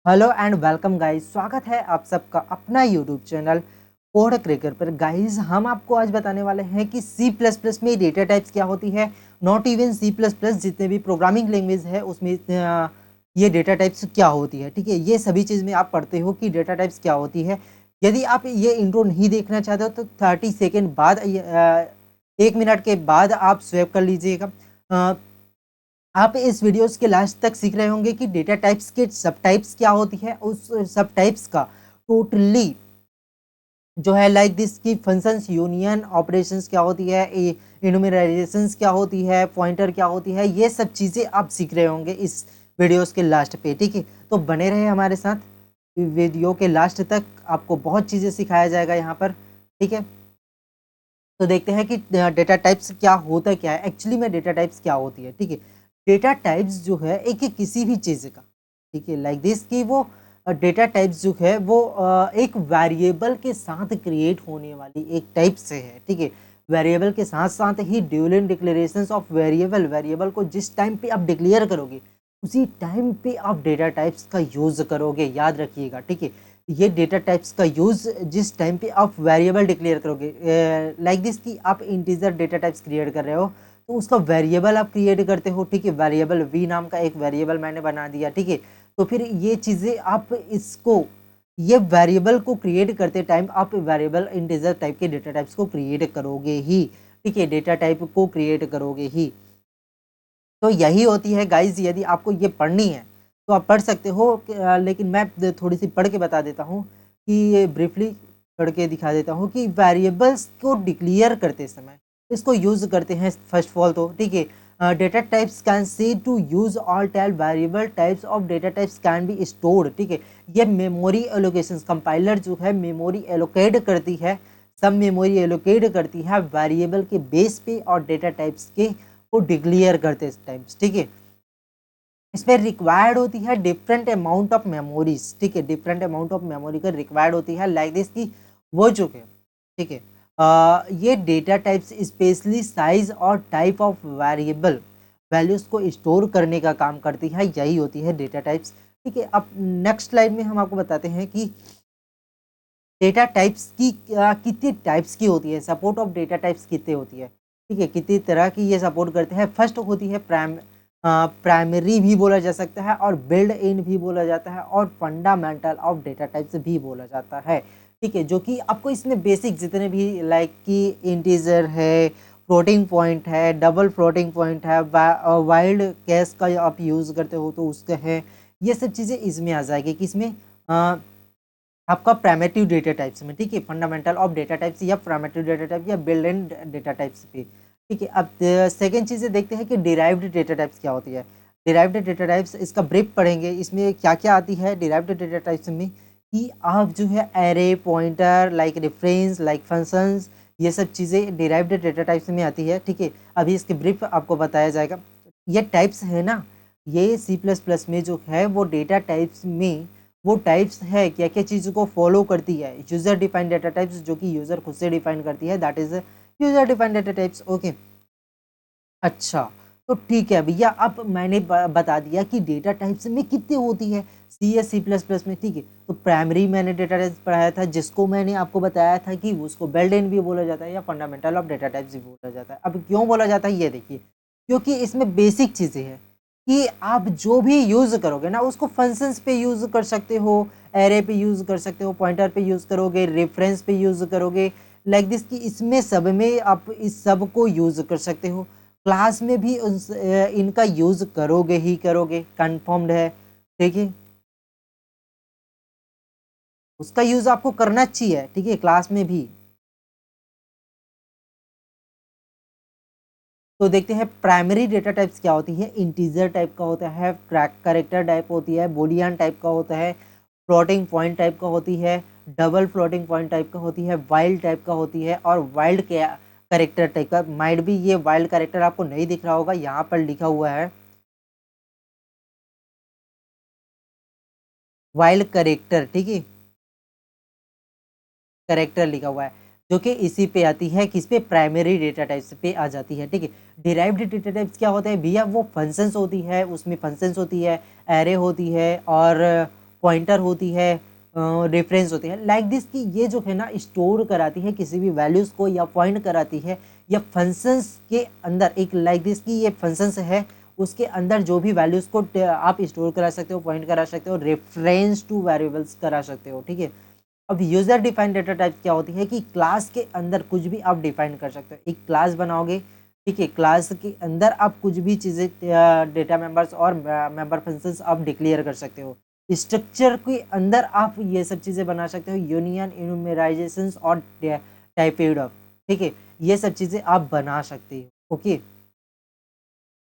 Hello and welcome guys, स्वागत है आप सबका अपना यूट्यूब चैनल कोड क्रैकर पर। गाइस, हम आपको आज बताने वाले हैं कि सी प्लस प्लस में डेटा टाइप्स क्या होती है। Not even C plus plus, जितने भी प्रोग्रामिंग लैंग्वेज है उसमें ये डेटा टाइप्स क्या होती है। ठीक है, ये सभी चीज़ में आप पढ़ते हो कि डेटा टाइप्स क्या होती है। यदि आप ये इंट्रो नहीं देखना चाहते हो तो 30 सेकेंड बाद 1 मिनट के बाद आप स्वैप कर लीजिएगा। आप इस वीडियोस के लास्ट तक सीख रहे होंगे कि डेटा टाइप्स के सब टाइप्स क्या होती है, उस सब टाइप्स का टोटली जो है लाइक दिस की फंक्शंस, यूनियन ऑपरेशंस क्या होती है, इनुमराइजेशंस क्या होती है, पॉइंटर क्या होती है, ये सब चीज़ें आप सीख रहे होंगे इस वीडियोस के लास्ट पे। ठीक है, तो बने रहे हमारे साथ वीडियो के लास्ट तक, आपको बहुत चीज़ें सिखाया जाएगा यहाँ पर। ठीक है, तो देखते हैं कि डेटा टाइप्स क्या होता है, क्या है एक्चुअली में डेटा टाइप्स क्या होती है। ठीक है, डेटा टाइप्स जो है एक किसी भी चीज़ का, ठीक है, लाइक दिस कि वो डेटा टाइप्स जो है वो एक वेरिएबल के साथ क्रिएट होने वाली एक टाइप से है। ठीक है, वेरिएबल के साथ साथ ही duelling declarations of variable, variable को जिस टाइम पे आप डिक्लेयर करोगे उसी टाइम पे आप डेटा टाइप्स का यूज़ करोगे, याद रखिएगा। ठीक है, ये डेटा टाइप्स का यूज़ जिस टाइम पे आप वेरिएबल डिक्लेयर करोगे, लाइक दिस कि आप इंटीजर डेटा टाइप्स क्रिएट कर रहे हो तो उसका वेरिएबल आप क्रिएट करते हो। ठीक है, वेरिएबल वी नाम का एक वेरिएबल मैंने बना दिया। ठीक है, तो फिर ये चीज़ें आप इसको, ये वेरिएबल को क्रिएट करते टाइम आप वेरिएबल इंटीजर टाइप के डेटा टाइप्स को क्रिएट करोगे ही। ठीक है, डेटा टाइप को क्रिएट करोगे ही। तो यही होती है गाइज, यदि आपको ये पढ़नी है तो आप पढ़ सकते हो, लेकिन मैं थोड़ी सी पढ़ के बता देता हूँ कि ये ब्रीफली पढ़ के दिखा देता हूँ कि वेरिएबल्स को डिक्लेयर करते समय इसको यूज़ करते हैं। फर्स्ट ऑफ ऑल तो ठीक है, data types can say to use all tell variable types of data types can be stored. ठीक है, ये मेमोरी एलोकेशन, कंपाइलर जो है मेमोरी एलोकेट करती है, सब मेमोरी एलोकेट करती है वेरिएबल के बेस पे और डेटा टाइप्स के को डिक्लेयर करते टाइम्स। ठीक है, इसमें रिक्वायर्ड होती है डिफरेंट अमाउंट ऑफ मेमोरीज। ठीक है, डिफरेंट अमाउंट ऑफ मेमोरी का रिक्वायर्ड होती है, लाइक दिस की वो जो है। ठीक है, ये डेटा टाइप्स स्पेशली साइज और टाइप ऑफ वेरिएबल वैल्यूज को स्टोर करने का काम करती है, यही होती है डेटा टाइप्स। ठीक है, अब नेक्स्ट स्लाइड में हम आपको बताते हैं कि डेटा टाइप्स की कितने टाइप्स की होती है, सपोर्ट ऑफ डेटा टाइप्स कितने होती है। ठीक है, कितनी तरह की ये सपोर्ट करते हैं। फर्स्ट होती है प्राइमरी भी बोला जा सकता है और बिल्ड इन भी बोला जाता है और फंडामेंटल ऑफ डेटा टाइप्स भी बोला जाता है। ठीक है, जो कि आपको इसमें बेसिक जितने भी लाइक कि इंटीजर है, फ्लोटिंग पॉइंट है, डबल फ्लोटिंग पॉइंट है, वाइल्ड कैश का आप यूज़ करते हो तो उसका है, ये सब चीज़ें इसमें आ जाएगी कि इसमें आपका प्राइमेटिव डेटा टाइप्स में। ठीक है, फंडामेंटल ऑफ डेटा टाइप्स या प्राइमेटिव डेटा टाइप या बिल्ड इन डेटा टाइप्स पे। ठीक है, अब सेकेंड चीज़ें देखते हैं कि डिराइव्ड डेटा टाइप्स क्या होती है। डिराइव्ड डेटा टाइप्स, इसका ब्रीफ पढ़ेंगे, इसमें क्या क्या आती है डिराइव्ड डेटा टाइप्स में, कि आप जो है array, pointer, like reference, like functions, ये सब चीज़ें डिराइव्ड डेटा टाइप्स में आती है। ठीक है, अभी इसके ब्रीफ आपको बताया जाएगा। ये टाइप्स है ना, ये सी प्लस प्लस में जो है वो डेटा टाइप्स में वो टाइप्स है, क्या क्या चीज़ों को फॉलो करती है। यूजर डिफाइंड डेटा टाइप्स, जो कि यूजर खुद से डिफाइन करती है, that is user defined data types. Okay, अच्छा, तो ठीक है भैया, अब मैंने बता दिया कि डेटा टाइप्स में कितनी होती है सी या सी प्लस प्लस में। ठीक है, तो प्राइमरी मैंने डेटा टाइप्स पढ़ाया था, जिसको मैंने आपको बताया था कि उसको बिल्ट इन भी बोला जाता है या फंडामेंटल ऑफ डेटा टाइप्स भी बोला जाता है। अब क्यों बोला जाता है ये देखिए, क्योंकि इसमें बेसिक चीज़ें हैं कि आप जो भी यूज़ करोगे ना उसको फंक्शंस पे यूज़ कर सकते हो, एरे पे यूज़ कर सकते हो, पॉइंटर पे यूज़ करोगे, रेफरेंस पे यूज़ करोगे, लाइक दिस कि इसमें सब में आप इस सब को यूज़ कर सकते हो। क्लास में भी इनका यूज़ करोगे ही करोगे, कन्फर्म्ड है। ठीक है, उसका यूज़ आपको करना चाहिए। ठीक है, क्लास में भी। तो देखते हैं प्राइमरी डेटा टाइप्स क्या होती है। इंटीजर टाइप का होता है, कैरेक्टर टाइप होती है, बूलियन टाइप का होता है, फ्लोटिंग पॉइंट टाइप का होती है, डबल फ्लोटिंग पॉइंट टाइप का होती है, वाइल्ड टाइप का होती है और वाइल्ड कैरेक्टर टाइप का। माइट भी ये वाइल्ड कैरेक्टर आपको नहीं दिख रहा होगा, यहाँ पर लिखा हुआ है वाइल्ड कैरेक्टर। ठीक है, कैरेक्टर लिखा हुआ है, जो कि इसी पे आती है, किस पे, प्राइमरी डेटा टाइप्स पे आ जाती है। ठीक है, डिराइव्ड डेटा टाइप्स क्या होता है भैया, वो फंक्शंस होती है, उसमें फंक्शंस होती है, एरे होती है और पॉइंटर होती है, रेफरेंस होती है, लाइक दिस कि ये जो है ना स्टोर कराती है किसी भी वैल्यूज़ को या पॉइंट कराती है या फंक्शंस के अंदर, एक लाइक दिस कि ये फंक्शंस है उसके अंदर जो भी वैल्यूज़ को आप स्टोर करा सकते हो, पॉइंट करा सकते हो, रेफरेंस टू वेरिएबल्स करा सकते हो, ठीक है। अब यूजर डिफाइंड डेटा टाइप क्या होती है कि क्लास के अंदर कुछ भी आप डिफाइन कर सकते हो, एक क्लास बनाओगे, ठीक है, क्लास के अंदर आप कुछ भी चीज़ें डेटा मेंबर्स और मेंबर फंक्शंस आप डिक्लेयर कर सकते हो। स्ट्रक्चर के अंदर आप ये सब चीज़ें बना सकते हो, यूनियन, इनुमराइजेशंस और टाइपेड ऑफ, ठीक है, ये सब चीज़ें आप बना सकते हो। ओके,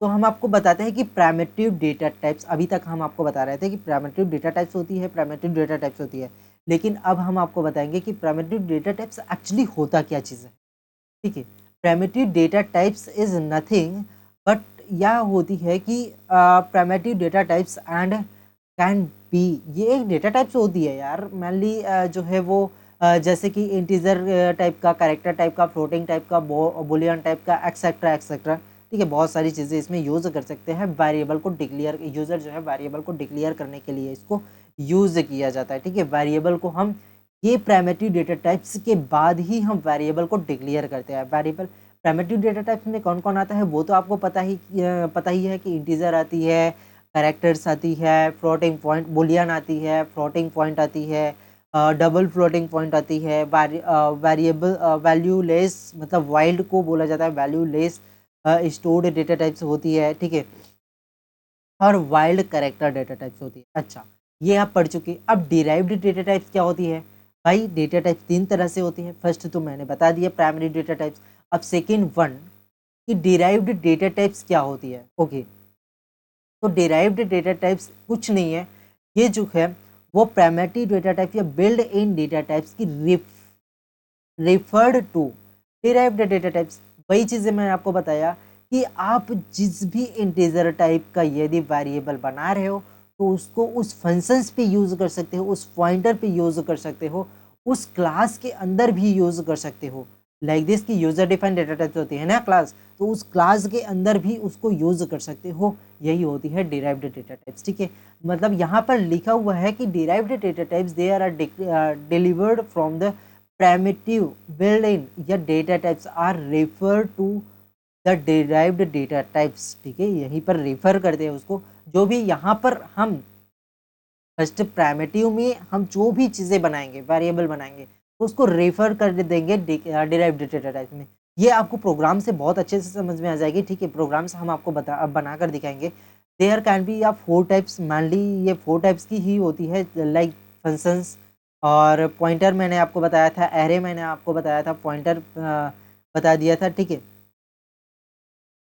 तो हम आपको बताते हैं कि प्राइमेटिव डेटा टाइप्स, अभी तक हम आपको बता रहे थे कि प्राइमेटिव डेटा टाइप्स होती है, प्राइमेटिव डेटा टाइप्स होती है, लेकिन अब हम आपको बताएंगे कि प्राइमेटिव डेटा टाइप्स एक्चुअली होता क्या चीज़ है, ठीक है। Primitive data types is nothing but यह होती है कि primitive data types and can be, ये एक डेटा टाइप्स होती है यार, मेनली जो है वो जैसे कि इंटीजर टाइप का, कैरेक्टर टाइप का, फ्लोटिंग टाइप का, बुलियन टाइप का, एक्सेट्रा एक्सेट्रा, ठीक है, बहुत सारी चीज़ें इसमें यूज़ कर सकते हैं। वेरिएबल को डिक्लेयर, यूज़र जो है वेरिएबल को डिक्लेयर करने के लिए इसको यूज़ किया जाता है, ठीक है। वेरिएबल को हम, ये प्राइमेटिव डेटा टाइप्स के बाद ही हम वेरिएबल को डिक्लेयर करते हैं। वेरिएबल प्राइमेटिव डेटा टाइप्स में कौन कौन आता है वो तो आपको पता ही है कि इंटीजर आती है, कैरेक्टर्स आती है, फ्लोटिंग पॉइंट बुलियन आती है, फ्लोटिंग पॉइंट आती है, डबल फ्लोटिंग पॉइंट आती है, वेरिएबल वैल्यू लेस, मतलब वाइल्ड को बोला जाता है value less stored data types होती है, ठीक है, और वाइल्ड कैरेक्टर डेटा टाइप्स होती है। अच्छा, ये आप पढ़ चुके। अब डिराइव्ड डेटा टाइप्स क्या होती है भाई? डेटा टाइप्स तीन तरह से होती है। फर्स्ट तो मैंने बता दिया प्राइमरी डेटा टाइप्स। अब सेकेंड वन कि डिराइव्ड डेटा टाइप्स क्या होती है। ओके, तो डिराइव्ड डेटा टाइप्स कुछ नहीं है, ये जो है वो प्राइमरी डेटा टाइप या बिल्ड इन डेटा टाइप्स की referred to derived data types. वही चीज़ें मैंने आपको बताया कि आप जिस भी इंटीजर टाइप का यदि वेरिएबल बना रहे हो तो उसको उस फंक्शंस पे यूज़ कर सकते हो, उस पॉइंटर पे यूज़ कर सकते हो, उस क्लास के अंदर भी यूज़ कर सकते हो। लाइक दिस की यूज़र डिफाइंड डेटा टाइप्स होती है ना क्लास, तो उस क्लास के अंदर भी उसको यूज़ कर सकते हो। यही होती है डिराइव्ड डेटा टाइप्स, ठीक है। मतलब यहाँ पर लिखा हुआ है कि derived data types they are delivered from the primitive built-in या data types are refer to the derived data types, ठीक है, यहीं पर रेफर करते हैं उसको। जो भी यहाँ पर हम फर्स्ट प्राइमेटिव में हम जो भी चीज़ें बनाएंगे, वेरिएबल बनाएंगे, उसको रेफर कर देंगे डिराइव्ड डेटा टाइप में। ये आपको प्रोग्राम से बहुत अच्छे से समझ में आ जाएगी, ठीक है। प्रोग्राम्स हम आपको बना कर दिखाएंगे। देयर कैन बी या फोर टाइप्स, मेनली ये फोर टाइप्स की ही होती है, लाइक फंक्शंस और पॉइंटर मैंने आपको बताया था, एरे मैंने आपको बताया था, पॉइंटर बता दिया था, ठीक है,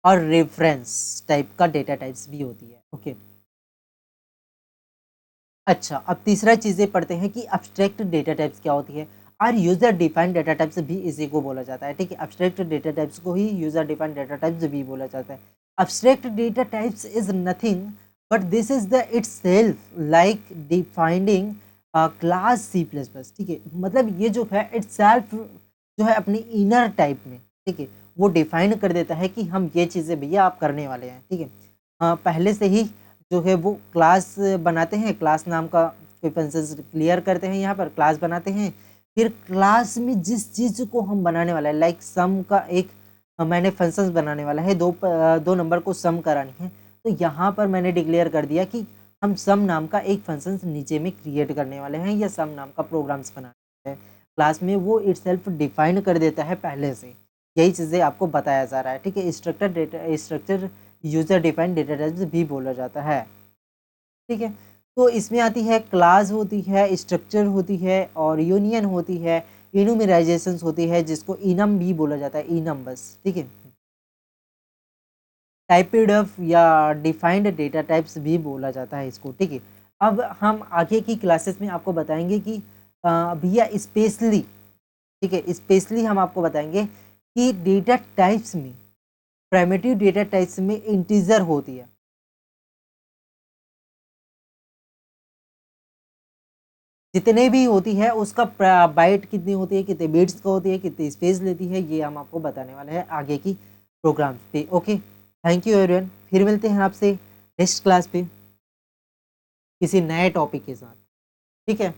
और रेफरेंस टाइप का डेटा टाइप्स भी होती है। ओके, अच्छा, अब तीसरा चीज़ें पढ़ते हैं कि अब्स्ट्रैक्ट डेटा टाइप्स क्या होती है। और यूज़र डिफाइंड डेटा टाइप्स भी इसी को बोला जाता है, ठीक है। अब्स्ट्रैक्ट डेटा टाइप्स को ही यूज़र डिफाइंड डेटा टाइप्स भी बोला जाता है। Abstract data types is nothing but this is the itself like defining class C plus plus, ठीक है। मतलब ये जो है इटसेल्फ जो है अपनी इनर टाइप में, ठीक है, वो डिफाइन कर देता है कि हम ये चीज़ें भैया आप करने वाले हैं, ठीक है। पहले से ही जो है वो क्लास बनाते हैं, क्लास नाम का कोई फंक्शंस क्लियर करते हैं, यहाँ पर क्लास बनाते हैं। फिर क्लास में जिस चीज़ को हम बनाने वाला है, लाइक सम का एक मैंने फंक्शंस बनाने वाला है, दो नंबर को सम करानी है, तो यहाँ पर मैंने डिक्लेयर कर दिया कि हम सम नाम का एक फंक्शंस नीचे में क्रिएट करने वाले हैं या सम नाम का प्रोग्राम्स बनाना है। क्लास में वो इटसेल्फ डिफाइन कर देता है पहले से। यही चीज़ें आपको बताया जा रहा है, ठीक है। Structure user defined data types भी बोला जाता है, ठीक है। तो इसमें आती है क्लास होती है, स्ट्रक्चर होती है और यूनियन होती है, इनुमराइजेशंस होती है जिसको इनम भी बोला जाता है, इनम बस, ठीक है। टाइपेड ऑफ या डिफाइंड डेटा टाइप्स भी बोला जाता है इसको, ठीक है। अब हम आगे की क्लासेस में आपको बताएंगे कि भैया स्पेशली, ठीक है, स्पेशली हम आपको बताएंगे कि डेटा टाइप्स में, प्राइमेटिव डेटा टाइप्स में इंटीजर होती है, जितने भी होती है उसका बाइट कितनी होती है, कितने बिट्स का होती है, कितनी स्पेस लेती है, ये हम आपको बताने वाले हैं आगे की प्रोग्राम्स पे। ओके, थैंक यू एवरीवन, फिर मिलते हैं आपसे नेक्स्ट क्लास पे किसी नए टॉपिक के साथ। ठीक है।